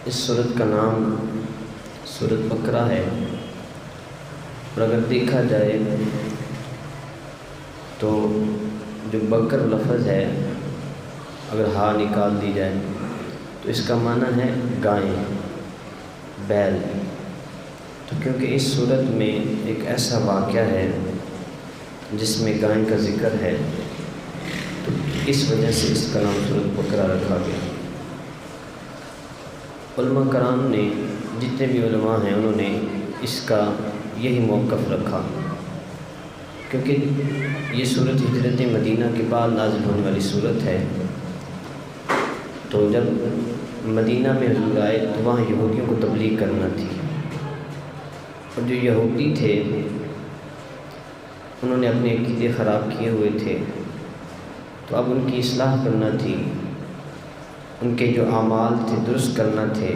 اس سورت کا نام سورت بقرہ ہے، اور اگر دیکھا جائے تو جو بکر لفظ ہے اگر ہا نکال دی جائے تو اس کا معنی ہے گائے، بیل۔ تو کیونکہ اس صورت میں ایک ایسا واقعہ ہے جس میں گائے کا ذکر ہے، تو اس وجہ سے اس کا نام سورت بقرہ رکھا گیا۔ علماء کرام نے، جتنے بھی علماء ہیں، انہوں نے اس کا یہی موقف رکھا، کیونکہ یہ صورت ہجرت مدینہ کے بعد نازل ہونے والی صورت ہے۔ تو جب مدینہ میں حضور آئے تو وہاں یہودیوں کو تبلیغ کرنا تھی، اور جو یہودی تھے انہوں نے اپنے عقیدے خراب کیے ہوئے تھے، تو اب ان کی اصلاح کرنا تھی، ان کے جو اعمال تھے درست کرنا تھے،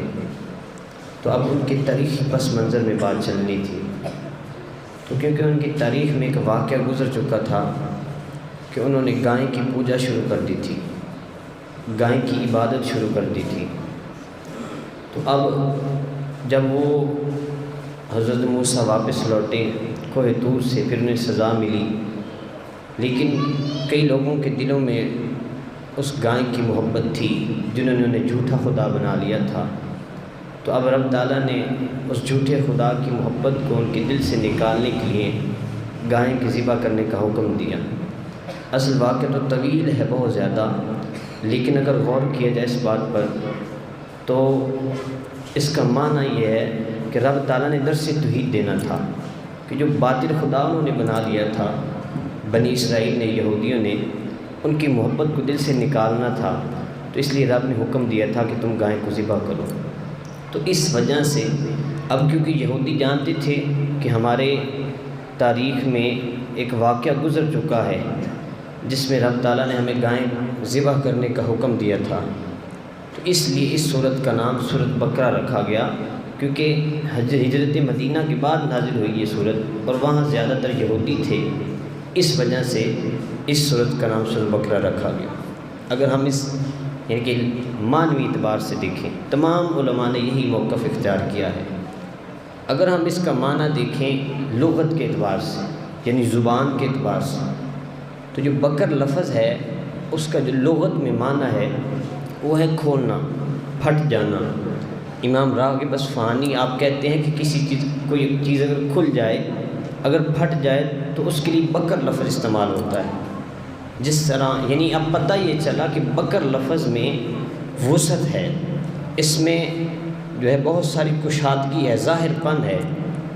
تو اب ان کی تاریخی پس منظر میں بات چلنی تھی۔ تو کیونکہ ان کی تاریخ میں ایک واقعہ گزر چکا تھا کہ انہوں نے گائے کی پوجا شروع کر دی تھی، گائے کی عبادت شروع کر دی تھی۔ تو اب جب وہ حضرت موسیٰ واپس لوٹے کوہ طور سے، پھر انہیں سزا ملی، لیکن کئی لوگوں کے دلوں میں اس گائے کی محبت تھی جنہوں نے انہیں جھوٹا خدا بنا لیا تھا۔ تو اب رب تعالیٰ نے اس جھوٹے خدا کی محبت کو ان کے دل سے نکالنے کے لیے گائے کی ذبح کرنے کا حکم دیا۔ اصل واقعہ تو طویل ہے بہت زیادہ، لیکن اگر غور کیا جائے اس بات پر تو اس کا معنی یہ ہے کہ رب تعالیٰ نے درس توحید دینا تھا کہ جو باطل خدا انہوں نے بنا لیا تھا، بنی اسرائیل نے، یہودیوں نے، ان کی محبت کو دل سے نکالنا تھا، تو اس لیے رب نے حکم دیا تھا کہ تم گائے کو ذبح کرو۔ تو اس وجہ سے اب کیونکہ یہودی جانتے تھے کہ ہمارے تاریخ میں ایک واقعہ گزر چکا ہے جس میں رب تعالیٰ نے ہمیں گائے ذبح کرنے کا حکم دیا تھا، تو اس لیے اس صورت کا نام سورت بقرہ رکھا گیا، کیونکہ ہجرت مدینہ کے بعد نازل ہوئی یہ صورت، اور وہاں زیادہ تر یہودی تھے، اس وجہ سے اس صورت کا نام سورت بقرہ رکھا گیا۔ اگر ہم اس یعنی کہ معنوی اعتبار سے دیکھیں، تمام علماء نے یہی موقف اختیار کیا ہے۔ اگر ہم اس کا معنی دیکھیں لغت کے اعتبار سے، یعنی زبان کے اعتبار سے، تو جو بکر لفظ ہے اس کا جو لغت میں معنی ہے وہ ہے کھولنا، پھٹ جانا۔ امام راغب اصفہانی آپ کہتے ہیں کہ کسی چیز، کوئی چیز اگر کھل جائے، اگر پھٹ جائے تو اس کے لیے بکر لفظ استعمال ہوتا ہے۔ جس طرح یعنی اب پتہ یہ چلا کہ بکر لفظ میں وسعت ہے، اس میں جو ہے بہت ساری کشادگی ہے، ظاہر پن ہے۔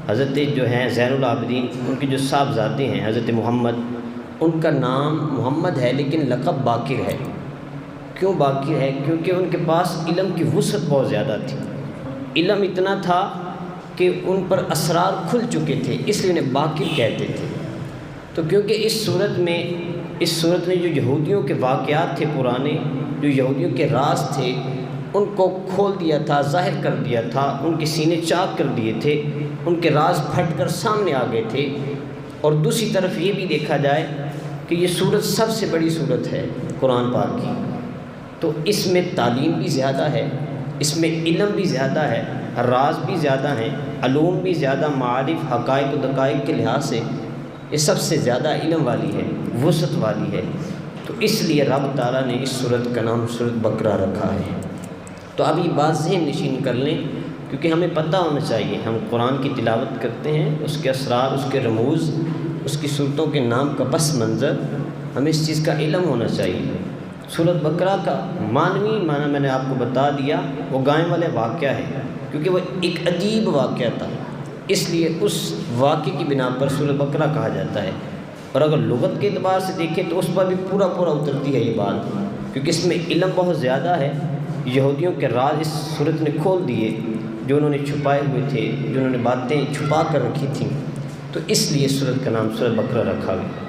حضرت جو ہیں زین العابدین، ان کے جو صاحبزادے ہیں حضرت محمد، ان کا نام محمد ہے لیکن لقب باقر ہے۔ کیوں باقر ہے؟ کیونکہ ان کے پاس علم کی وسعت بہت زیادہ تھی، علم اتنا تھا کہ ان پر اسرار کھل چکے تھے، اس لیے انہیں باقر کہتے تھے۔ تو کیونکہ اس صورت میں جو یہودیوں کے واقعات تھے پرانے، جو یہودیوں کے راز تھے، ان کو کھول دیا تھا، ظاہر کر دیا تھا، ان کے سینے چاک کر دیے تھے، ان کے راز پھٹ کر سامنے آ گئے تھے۔ اور دوسری طرف یہ بھی دیکھا جائے کہ یہ صورت سب سے بڑی صورت ہے قرآن پاک کی، تو اس میں تعلیم بھی زیادہ ہے، اس میں علم بھی زیادہ ہے، راز بھی زیادہ ہیں، علوم بھی زیادہ، معارف، حقائق و دقائق کے لحاظ سے یہ سب سے زیادہ علم والی ہے، وسعت والی ہے۔ تو اس لیے رب تعالیٰ نے اس صورت کا نام سورت بقرہ رکھا ہے۔ تو اب یہ بات ذہن نشین کر لیں، کیونکہ ہمیں پتہ ہونا چاہیے، ہم قرآن کی تلاوت کرتے ہیں، اس کے اسرار، اس کے رموز، اس کی صورتوں کے نام کا پس منظر، ہمیں اس چیز کا علم ہونا چاہیے۔ سورت بقرہ کا معنوی معنی میں نے آپ کو بتا دیا، وہ گائے والے واقعہ ہے، کیونکہ وہ ایک عجیب واقعہ تھا، اس لیے اس واقعے کی بنا پر سورت بقرہ کہا جاتا ہے۔ اور اگر لغت کے اعتبار سے دیکھیں تو اس پر بھی پورا اترتی ہے یہ بات، کیونکہ اس میں علم بہت زیادہ ہے۔ یہودیوں کے راز اس صورت نے کھول دیے، جو انہوں نے چھپائے ہوئے تھے، جو انہوں نے باتیں چھپا کر رکھی تھیں، تو اس لیے سورت کا نام سورت بقرہ رکھا گیا۔